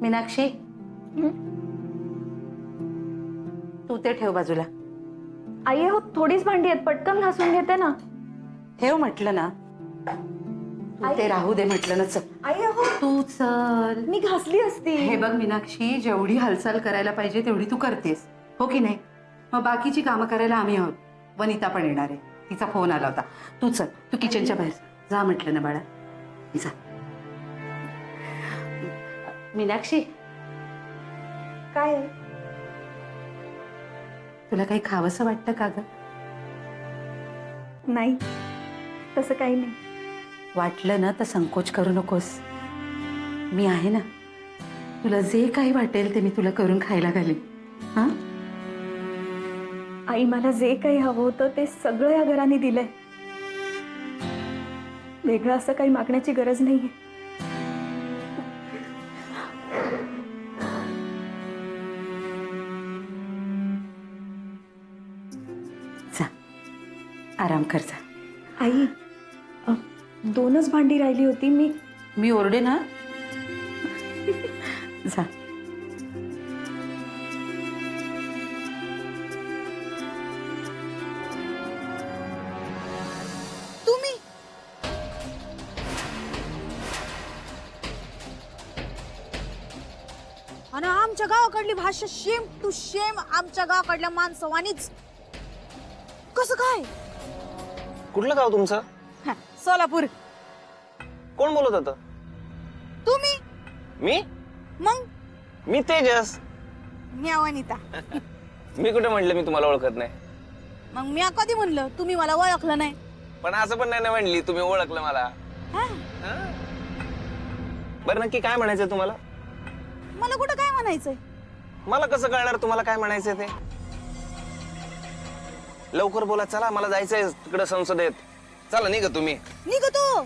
मीनाक्षी, तू ते ठेव बाजूला. आई हो, थोडीच भांडी आहेत, पटकन घासून घेते ना. ठेव म्हटलं ना. तू ते राहू दे म्हटलं ना. चल आई हो, तू चल. मी घासली असती. हे बघ मीनाक्षी, जेवढी हालचाल करायला पाहिजे तेवढी तू करतेस, हो की नाही? मग बाकीची कामं करायला आम्ही आहोत. वनिता पण येणार आहे, तिचा फोन आला होता. तू चल, तू किचनच्या बाहेर जा म्हटलं ना बाळा. जा. मीनाक्षी, काय तुला काही खावंसं वाटतं का ग? नाही, तसं काही नाही. वाटलं ना तर संकोच करू नकोस. मी आहे ना, तुला जे काही वाटेल ते मी तुला करून खायला घालीन. हा? आई, मला जे काही हवं होतं ते सगळं या घराने दिलंय. वेगळं असं काही मागण्याची गरज नाहीये. जा, आराम कर जा. आई, 2च भांडी राहिली होती. मी ओरडे ना. जा. तुम्ही आणि आमच्या गावाकडली भाषा शेम टू शेम आमच्या गावाकडल्या माणसवानीच. कसं काय? कुठलं गाव तुमचं? सोलापूर. कोण बोलत होतं? तुम्ही? मी? मग मी तेजस. मी वनिता. मी कुठे म्हटलं मी तुम्हाला ओळखत नाही? मग मी कधी म्हणलं तुम्ही मला ओळखलं नाही? पण असं पण नाही ना म्हणली तुम्ही ओळखलं मला. हा? बरं नक्की काय म्हणायचंय तुम्हाला? मला कुठं काय म्हणायचंय? मला कसं कळणार तुम्हाला काय म्हणायचंय ते? लवकर बोला, चला मला जायचंय तिकडे संसदेत. चला निघा तुम्ही. निघतो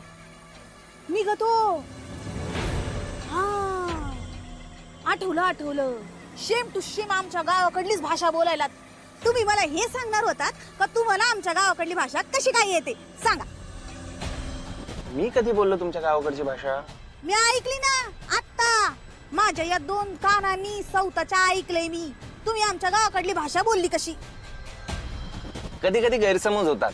निघतो. हा, आठवलं. शेम टू शेम आमच्या गावाकडलीच भाषा बोलायला. तुम्ही मला हे सांगणार होतात का तुम्हाला आमच्या गावाकडली भाषा कशी काय येते? सांगा. मी कधी बोललो तुमच्या गावाकडची भाषा? मी ऐकली ना आत्ता. माझ्या या 2 कानांनी सौताच्या ऐकलंय मी. तुम्ही आमच्या गावाकडली भाषा बोलली कशी? कधी कधी गैरसमज होतात.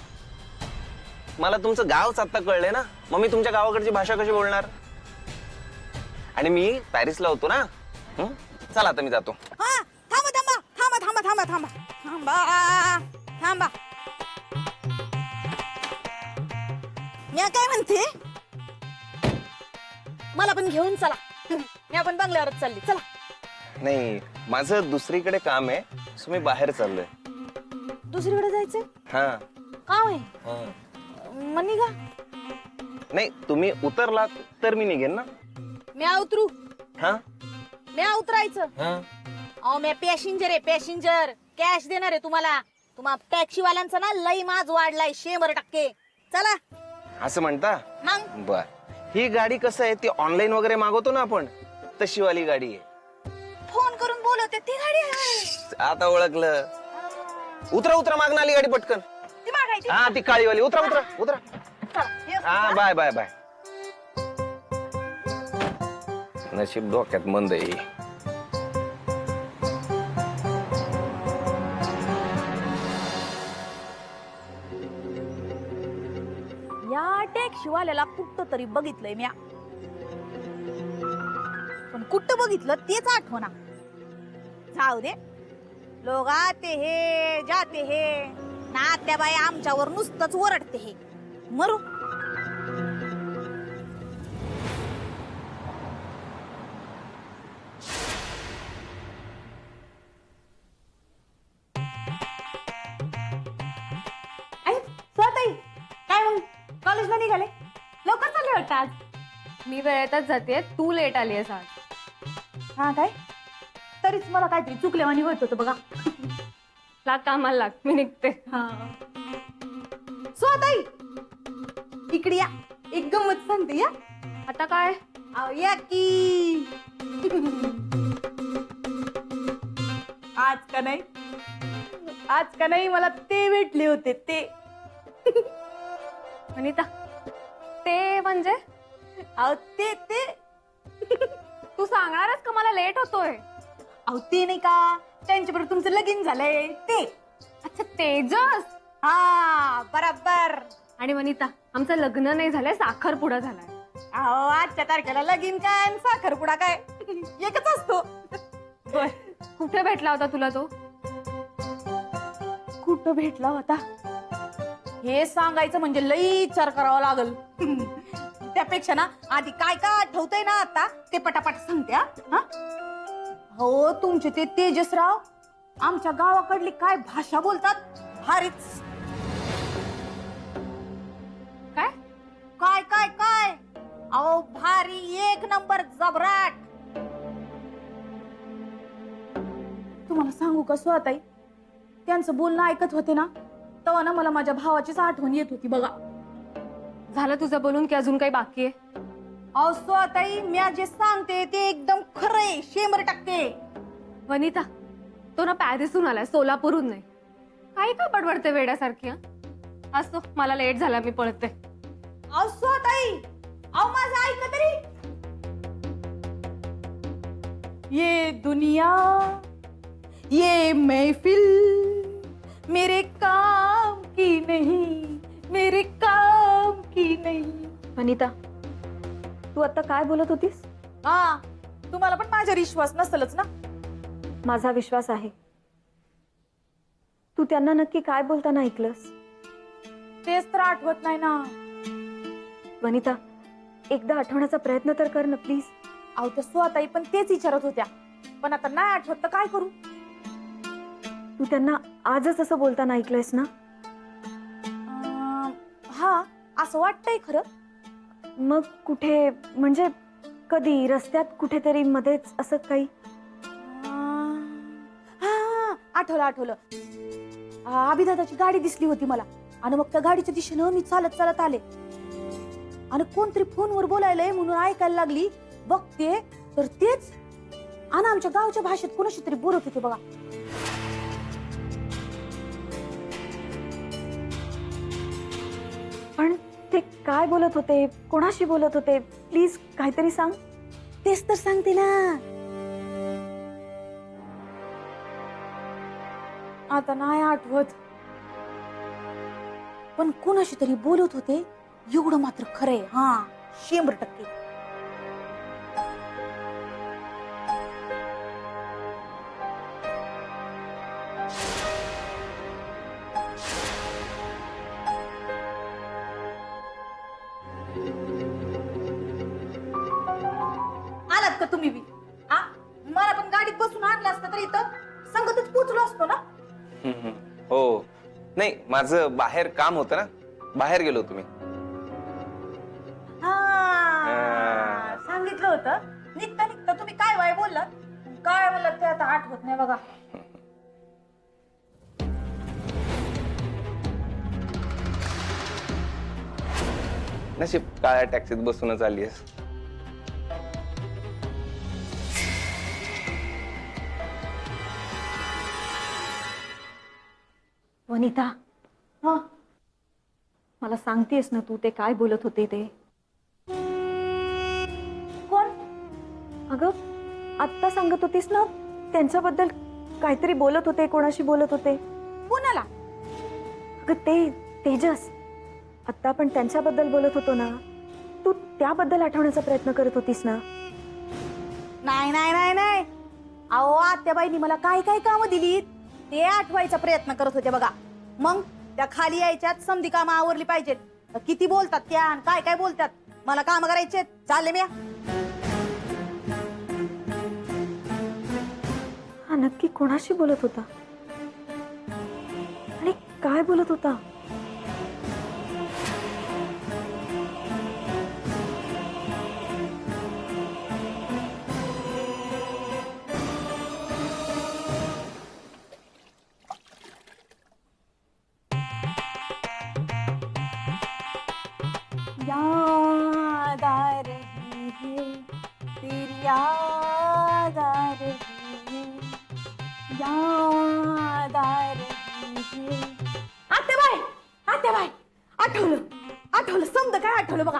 मला तुमचं गावच आता कळलंय ना, मग मी तुमच्या गावाकडची भाषा कशी बोलणार? आणि मी पॅरिसला होतो ना. चला आता मी जातो. हा, थांबा. मी काय म्हणते, मला पण घेऊन चला. मी आपण बंगल्यावरच चालली. चला. नाही, माझं दुसरीकडे काम आहे, सो मी बाहेर चाललोय. दुसरीकडे जायचंय? हा. काम आहे? हा. मग निघा. नाही, तुम्ही उतरलात तर मी निघेन ना. मी उतरू? हा. मी उतरायचं? हा. अहो, मी पॅसेंजर आहे, पॅसेंजर. कॅश देणार आहे तुम्हाला. टॅक्सी वाल्यांचा ना लई माज वाढलाय 100%. चला. असं म्हणता? मग बर. ही गाडी कसं आहे, ती ऑनलाईन वगैरे मागवतो ना आपण, तशी वाली गाडी आहे. फोन करून बोलवते ती गाडी आहे. आता ओळखलं. उतरा मागणं आली गाडी पटकन. ती मागायची. हा, ती काळीवाली. उतरा. चला, हे हा, बाय. नशीब डोक्यात मंद आहे. या टॅक्सीवाल्याला कुठं तरी बघितलंय म्या, पण कुठं बघितलं तेच आठवना. जाऊ दे. लोग आते हे जाते हे ना, त्या बाई आमच्यावर नुसतंच ओरडते हे. मरू. स्वतःही काय मग कॉलेजला निघाले? लवकर चालले वाटतं आज. मी वेळेतच जाते, तू लेट आली आहेस आज. हा काय? तरीच मला काहीतरी चुकल्यावानी होत होतं बघा. लाग कामाला लाग, मी निघते. स्वतःही इकडे या, एक गंमत सांगते या. आता काय? अहो, या की. आज का नाही मला ते भेटले होते ते. अनिता, ते म्हणजे? अहो ते तू सांगणारच का मला लेट होतोय? अहो ते नाही का त्यांच्याबरोबर तुमचं लगीन झालंय ते. अच्छा तेजस. हा बरोबर. आणि वनिता, आमचं लग्न नाही झालंय, साखरपुडा झालाय. अहो आजच्या तारखेला लगीन काय आणि साखरपुडा काय एकच असतो. बर, कुठे भेटला होता तुला तो? कुठं भेटला होता हे सांगायचं म्हणजे लई विचार करावा लागल. त्यापेक्षा ना आधी काय काय आठवतंय ना आता ते पटापट सांगते. हा हो, तुमचे ते तेजसराव आमच्या गावाकडली काय भाषा बोलतात भारीच. काय? काय काय काय अहो भारी एक नंबर जबराट. तुम्हाला सांगू का स्वाताई, त्यांचं बोलणं ऐकत होते ना तेव्हा ना मला माझ्या भावाचीच आठवण येत होती बघा. झालं तुझं बोलून की अजून काही बाकी आहे? अहो स्वाताई, मी जे सांगते ते एकदम खरंय 100%. वनिता, तो ना पॅरिसहून आलाय, सोलापूरहून नाही. काही का बडबडते वेड्यासारखी? असो, मला लेट झाला, मी पळते. अहो स्वाताई, अहो माझं ऐका तरी. ये दुनिया ये महफिल मेरे काम की नहीं, मेरे काम की नहीं. वनिता, तू आता काय बोलत होतीस? हा, तुम्हाला पण माझ्यावर विश्वास नसेलच ना? माझा विश्वास आहे. तू त्यांना नक्की काय बोलताना ऐकलंस? तेच तर आठवत नाही ना. वनिता, एकदा आठवण्याचा प्रयत्न तर कर ना प्लीज. अहो त्या स्वाताई पण तेच विचारत होत्या, पण आता नाही आठवत तर काय करू. तू त्यांना आजच असं बोलताना ऐकलंयस ना? हा, असं वाटतंय खरं. मग कुठे, म्हणजे कधी रस्त्यात कुठेतरी मध्येच असं काही? हा, आठवलं आठवलं. अभिदादाची गाडी दिसली होती मला आणि मग त्या गाडीच्या दिशेनं मी चालत चालत आले आणि कोणतरी फोनवर बोलायलंय म्हणून ऐकायला लागली. बघते तर तेच आणि आमच्या गावच्या भाषेत कोणाशी तरी बोलत होते बघा. पण ते काय बोलत होते, कोणाशी बोलत होते? प्लीज काहीतरी सांग. तेच तर सांगते ना. आता नाही आठवत, पण कोणाशी तरी बोलत होते एवढं मात्र खरंय. हा, 100%. आलात का तुम्ही बी? आ, मला पण गाडीत बसून आणलं असतं तर इथं संगतच पोचलो असतो ना. हो, नाही माझं बाहेर काम होतं ना, बाहेर गेलो तुम्ही. हा, सांगितलं होतं. निघता निघता तुम्ही काय वाय बोललात, काय बोललात ते आता आठवत नाही बघा. नशीब काळ्या टॅक्सीत बसूनच आली आहेस. वनिता, हा, मला सांगतेस ना तू ते काय बोलत होते ते? कोण? अगं, आत्ता सांगत होतीस ना त्यांच्याबद्दल काहीतरी बोलत होते, कोणाशी बोलत होते? कोणाला? अगं ते तेजस. आत्ता आपण त्यांच्याबद्दल बोलत होतो ना, तू त्याबद्दल आठवण्याचा प्रयत्न करत होतीस ना? नाही नाही नाही नाही, अहो आत्याबाईंनी मला काय काय कामं दिली ते आठवायचा प्रयत्न करत होते बघा. मग त्या खाली यायच्यात समधी कामं आवरली पाहिजेत. किती बोलतात त्या आणि काय काय बोलतात, मला काम करायचे चालले मी. हा नक्की कोणाशी बोलत होता आणि काय बोलत होता? याद आ रही है, तेरी याद आ रही है, याद आ रही है. आत्याबाई, आत्याबाई, आठवलं आठवलं, समजा काय आठवलं बघा.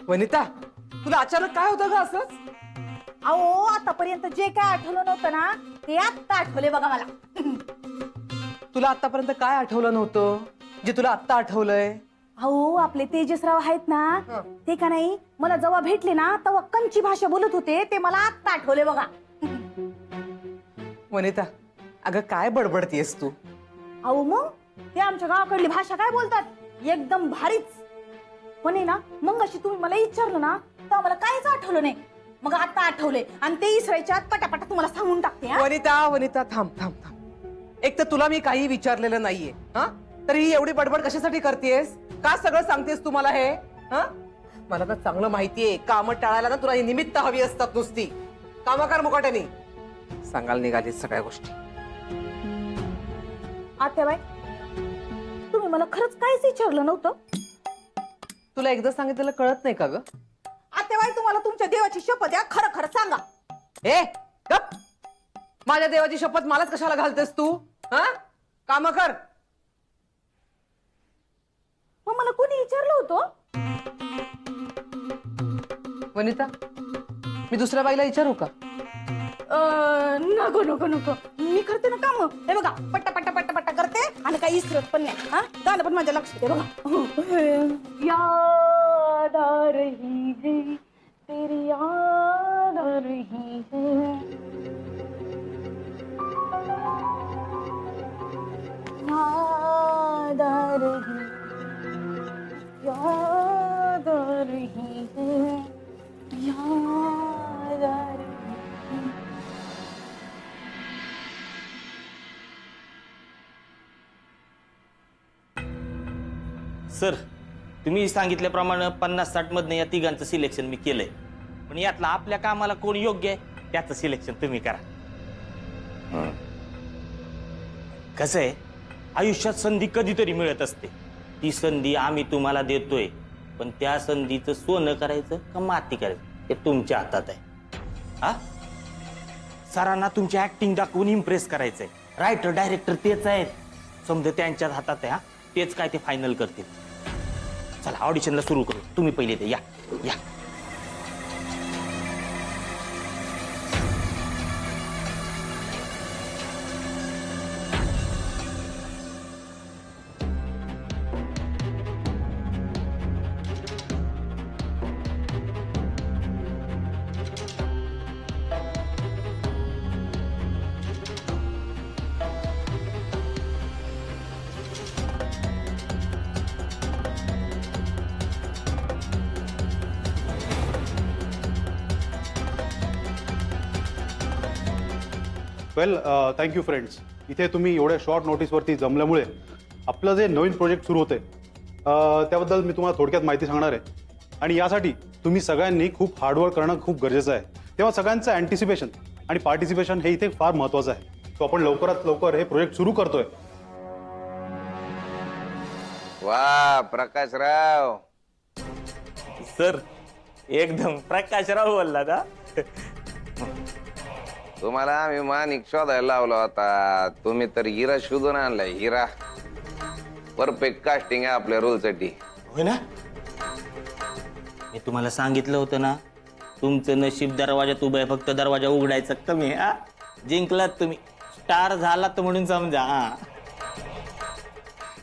वनिता, तुला अचानक काय होतं ग असंच? अहो आतापर्यंत जे काय आठवलं नव्हतं ना ते आत्ता आठवले बघा मला. तुला आतापर्यंत काय आठवलं नव्हतं जे तुला आत्ता आठवलंय? अहो आपले तेजसराव आहेत ना ते का नाही मला जेव्हा भेटले ना तेव्हा कंची भाषा बोलत होते ते मला आत्ता आठवले बघा. वनिता, अगं काय बडबडतीयस तू? अहो मग ते आमच्या गावाकडली भाषा काय बोलतात एकदम भारीच. म्हणे ना मग अशी तुम्ही मला विचारलं ना तेव्हा मला काहीच आठवलं नाही. मग आता आठवले आणि ते इसरायच्या आत पटापटा तुम्हाला सांगून टाकते. हा? वनिता थांब थांब थांब. एक तर तुला मी काही विचारलेलं नाहीये, हा? तरी ही एवढी बडबड कशासाठी करतेस? का सगळं सांगतेस तू मला हे? हा? मला तर चांगलं माहितीये काम टाळायला ना तुला ही निमित्त हवी असतात नुसती. कामं कर मुकाट्यानी. सांगायला निघालीस सगळ्या गोष्टी. आत्याबाई तुम्ही मला खरंच काहीच विचारलं नव्हतं. तुला एकदा सांगितलेलं कळत नाही का ग? आत्याबाई तुम्हाला तुमच्या देवाची शपथ द्या खरं खरं सांगा. ए गप. माझ्या देवाची शपथ मलाच कशाला घालतेस तू? हा? कामं कर. मग मला कोणी विचारलं होतं? वनिता, मी दुसऱ्या बाईला विचारू का? नको नको नको मी करते ना काम. हे बघा पट्टा पट्टा पट्टा पट्टा करते आणि काही इसरत पण नाही. हा गाणं पण माझ्या लक्षात आहे बघा. याद आ रही है तेरी याद आ रही है याद आ रही याद आ रही है याद आ रही है. सर, तुम्ही सांगितल्याप्रमाणे 50-60 मधनं या तिघांचं सिलेक्शन मी केलंय. पण यातला आपल्या कामाला कोण योग्य आहे त्याचं सिलेक्शन तुम्ही करा. कसं आहे, आयुष्यात संधी कधीतरी मिळत असते. ती संधी आम्ही तुम्हाला देतोय, पण त्या संधीचं सोनं करायचं का माती करायचं ते तुमच्या हातात आहे. हा, सरांना तुमची ऍक्टिंग दाखवून इम्प्रेस करायचंय. रायटर डायरेक्टर तेच आहेत, समजा त्यांच्याच हातात आहे. हा, तेच काय ते फायनल करतील. चला ऑडिशनला सुरू करू. तुम्ही पहिले ते या या. वेल थँक्यू फ्रेंड्स. इथे तुम्ही एवढ्या शॉर्ट नोटीसवरती जमल्यामुळे आपलं जे नवीन प्रोजेक्ट सुरू होते त्याबद्दल मी तुम्हाला थोडक्यात माहिती सांगणार आहे. आणि यासाठी तुम्ही सगळ्यांनी खूप हार्डवर्क करणं खूप गरजेचं आहे. तेव्हा सगळ्यांचं अँटिसिपेशन आणि पार्टिसिपेशन हे इथे फार महत्त्वाचं आहे. तो आपण लवकरात लवकर हे प्रोजेक्ट सुरू करतोय. वा प्रकाशराव, सर, एकदम प्रकाशराव बोलला ना. तुम्हाला आम्ही माणिक शोधायला लावला होता, तुम्ही तर हिरा शोधून आणलाय. हिरा परफेक्ट कास्टिंग आहे आपल्या रोलसाठी. होय ना. मी तुम्हाला सांगितलं होतं ना, तुमचं नशीब दरवाजात उभं आहे, फक्त दरवाजा उघडायचा कमी. हा, जिंकलात तुम्ही, स्टार झालात म्हणून समजा. हा,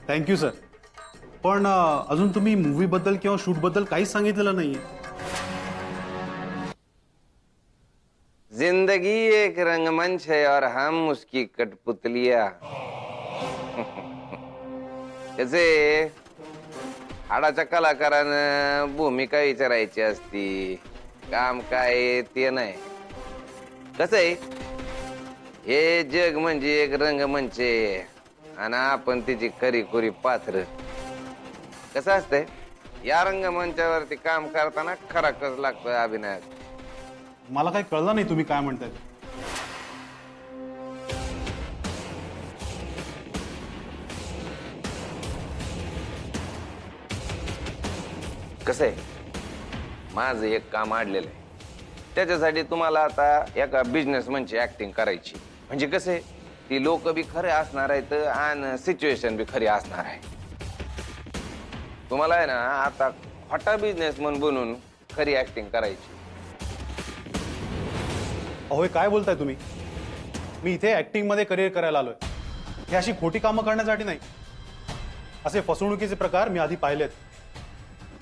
थँक्यू सर. पण अजून तुम्ही मूवीबद्दल किंवा शूटबद्दल काहीच सांगितलेलं नाहीये. जिंदगी एक रंगमंच है और हम उसकी कठपुतलियां. कसे हाडाच्या कलाकारानं भूमिका विचारायची असती, काम काय ते नाही. कसं आहे, हे जग म्हणजे एक रंगमंच आहे आणि आपण तिची खरीखुरी पात्र. कसं असतंय, या रंगमंचावरती काम करताना खरा कस लागतोय अभिनयात. मला काही कळलं नाही तुम्ही काय म्हणताय. कसं आहे, माझं एक काम अडलेलं आहे. त्याच्यासाठी तुम्हाला आता एका बिझनेसमनची ऍक्टिंग करायची. म्हणजे कसं आहे, ती लोक बी खरे असणार आहेत आणि सिच्युएशन बी खरी असणार आहे. तुम्हाला आहे ना आता खोटा बिझनेसमन बनून खरी ऍक्टिंग करायची. अहो हे काय बोलताय तुम्ही? मी इथे ऍक्टिंग मध्ये करिअर करायला आलोय. हे अशी खोटी कामं करण्यासाठी नाही. असे फसवणुकीचे प्रकार मी आधी पाहिलेत.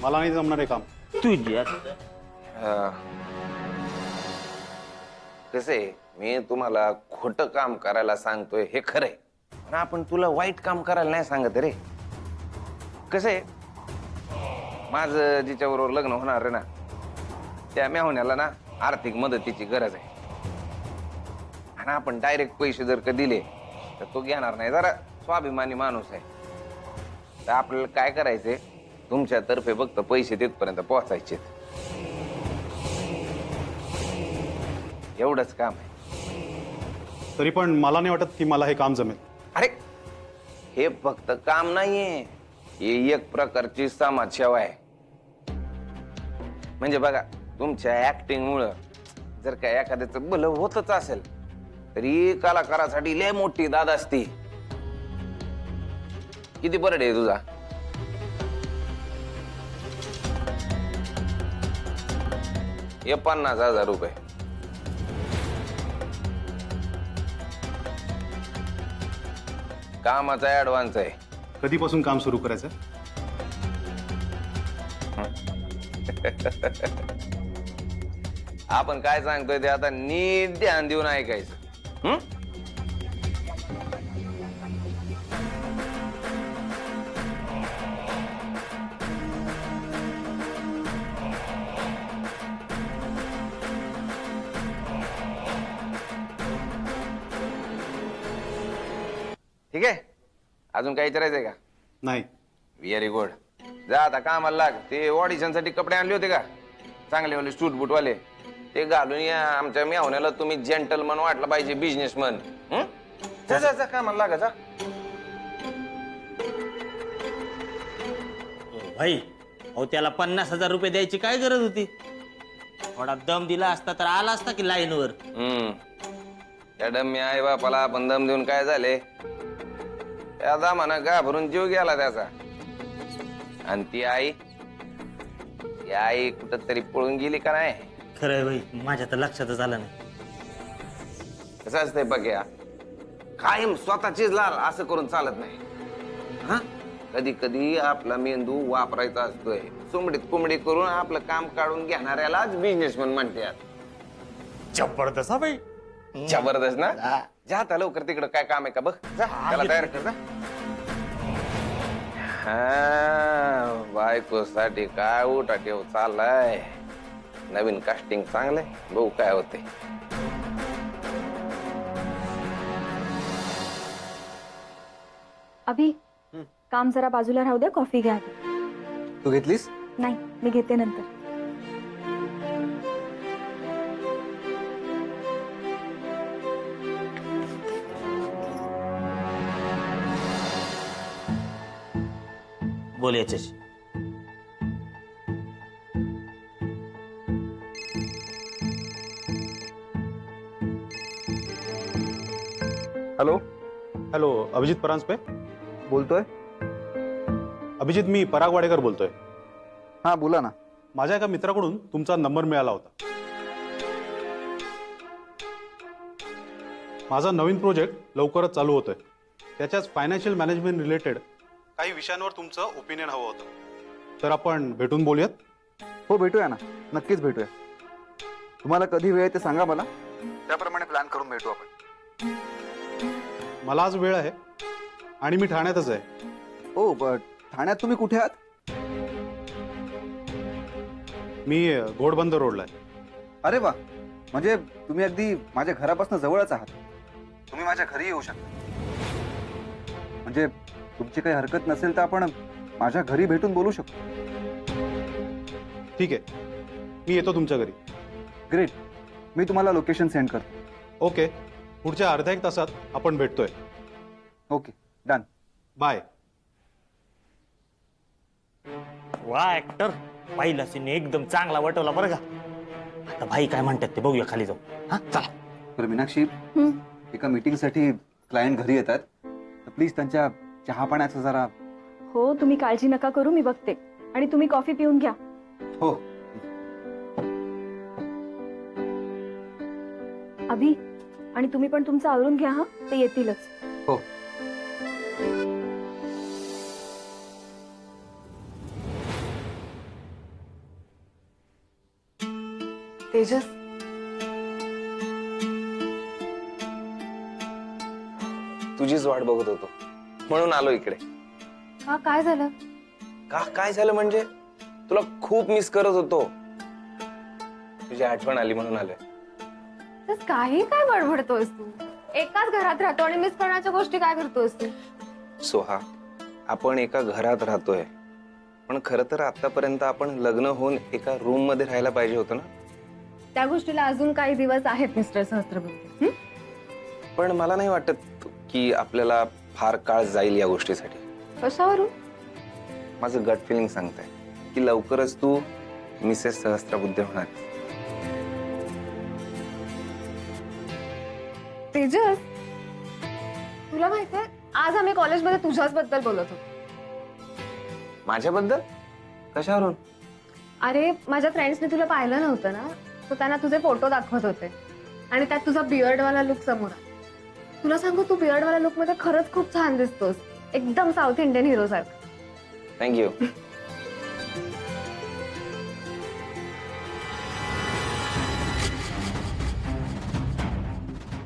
मला नाही जमणार हे काम. तुझ्या कसे मी तुम्हाला खोटं काम करायला सांगतोय हे खरंय, पण आपण तुला वाईट काम करायला नाही सांगत रे. कसे माझं जिच्याबरोबर लग्न होणार आहे ना, त्या मेहुण्याला ना आर्थिक मदतीची गरज आहे. आणि आपण डायरेक्ट पैसे जर का दिले तर तो घेणार नाही. जरा स्वाभिमानी माणूस आहे. तर आपल्याला काय करायचंय, तुमच्यातर्फे फक्त पैसे तिथपर्यंत पोहोचायचे, एवढंच काम आहे. तरी पण मला नाही वाटत की मला हे काम जमेल. अरे हे फक्त काम नाहीये, हे एक प्रकारची समाजसेवा आहे. म्हणजे बघा, तुमच्या ऍक्टिंग मुळे जर का एखाद्याचं भलं होतच असेल तरी कलाकारासाठी लय मोठी दाद असती. किती बरं आहे तुझा? हे 50,000 रुपये. कामाचा ऍडव्हान्स आहे. कधीपासून काम सुरू करायचं? आपण काय सांगतोय ते आता नीट ध्यान देऊन ऐकायचं. हं? ठीक आहे, अजून काही विचारायचंय का? नाही. Very good. जा आता कामाला लाग. ते ऑडिशन साठी कपडे आणले होते का चांगले वाले सूट बूट वाले, ते घालून या. आमच्या मेहुण्याला तुम्ही जेंटलमन वाटलं पाहिजे, बिझनेसमन. जा जा जा, कामाला लागा जा. भाई अहो त्याला 50,000 रुपये द्यायची काय गरज होती? थोडा दम दिला असता तर आला असता की लाईनवर. त्या डम्मी आई बापाला आपण दम देऊन काय झाले, त्या दामानं घाबरून जीव गेला त्याचा. आणि ती आई कुठं तरी पळून गेली का नाही? खरंय भाई, माझ्या तर लक्षातच आलं नाही. कसं असतंय बघ्या, कायम स्वतःचीच लाल असं करून चालत नाही. हा, कधी कधी आपला मेंदू वापरायचा असतोय. सुमडीत कुमडी करून आपलं काम काढून घेणाऱ्यालाच बिझनेसमन म्हणतात. जबरदस्त भाई. जबरदस्त ना. जा आता लवकर, तिकडं काय काम आहे का बघ. जा त्याला तयार कर जा. बायकोसाठी काय उठा ठेव चाललाय. नवीन कास्टिंग चांगलंय, बघू काय होते. अभि, काम जरा बाजूला राहू दे, कॉफी घ्या. तू घेतलीस? नाही, मी घेते नंतर. बोल याच्याशी. हॅलो, हॅलो, अभिजित परांजपे बोलतोय. अभिजित, मी पराग वाडेकर बोलतोय. हा बोला ना. माझ्या एका मित्राकडून तुमचा नंबर मिळाला होता. माझा नवीन प्रोजेक्ट लवकरच चालू होतोय. त्याच्याच फायनान्शियल मॅनेजमेंट रिलेटेड काही विषयांवर तुमचं ओपिनियन हवं होतं. तर आपण भेटून बोलूयात? हो भेटूया ना, नक्कीच भेटूया. तुम्हाला कधी वेळ आहे ते सांगा मला, त्याप्रमाणे प्लॅन करून भेटू आपण. मला आज वेळ आहे आणि मी ठाण्यातच आहे. हो, ठाण्यात तुम्ही कुठे आहात? मी घोडबंदर रोडला आहे. अरे वा, म्हणजे तुम्ही अगदी माझ्या घरापासून जवळच आहात. तुम्ही माझ्या घरी येऊ शकता. म्हणजे तुमची काही हरकत नसेल तर आपण माझ्या घरी भेटून बोलू शकतो. ठीक आहे, मी येतो तुमच्या घरी. ग्रेट, मी तुम्हाला लोकेशन सेंड करतो. ओके, पुढच्या अर्ध्या एक तासात आपण भेटतोय. Okay, done. बाय. वा ऍक्टर, पाहिला सीने एकदम चांगला वाटवला बरं का. आता भाई काय म्हणतात ते बघूया खाली जाऊ. हा चला. तर मीनाक्षी, एका मीटिंगसाठी क्लायंट घरी येतात, तर प्लीज त्यांच्या चहा पाण्याचं जरा. हो, तुम्ही काळजी नका करू, मी बघते. आणि तुम्ही कॉफी पिऊन घ्या. हो. अभि आणि तुम्ही पण तुमचं आवरून घ्या हा, ते येतीलच. हो. तेजस, तुझीच वाट बघत होतो म्हणून आलो इकडे. का काय झालं? का काय झालं म्हणजे तुला खूप मिस करत होतो. तुझी आठवण आली म्हणून आलोय. तेच काही काय बडबडतोयस तू? एकाच घरात राहतो आणि मिस करण्याच्या गोष्टी काय करतोयस तू? सोहा, आपण एका घरात राहतोय पण खरं तर आतापर्यंत आपण लग्न होऊन एका रूम मध्ये राहायला पाहिजे होतं ना. त्या गोष्टीला अजून काही दिवस आहेत मिस्टर सहस्त्रबुद्धे. पण मला नाही वाटत की आपल्याला फार काळ जाईल या गोष्टीसाठी. कशावरून? माझं गट फिलिंग सांगतंय की लवकरच तू मिसेस सहस्त्रबुद्धे होणार. तेजस, तुला माहितीये आज आम्ही कॉलेजमध्ये तुझ्याच बद्दल बोलत होतो. माझ्याबद्दल? कशावरून? अरे माझ्या फ्रेंड्सने तुला पाहिलं नव्हतं ना, तर त्यांना तुझे फोटो दाखवत होते आणि त्यात तुझा बियर्डवाला लुक समोर आला. तुला सांगू, तू बियर्डवाला लुक मध्ये खरंच खूप छान दिसतोस, एकदम साऊथ इंडियन हिरो सारखं. थँक्यू.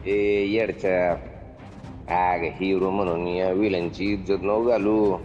ए येडच्या आग हिरो म्हणून या विलनची इज्जत न घालू.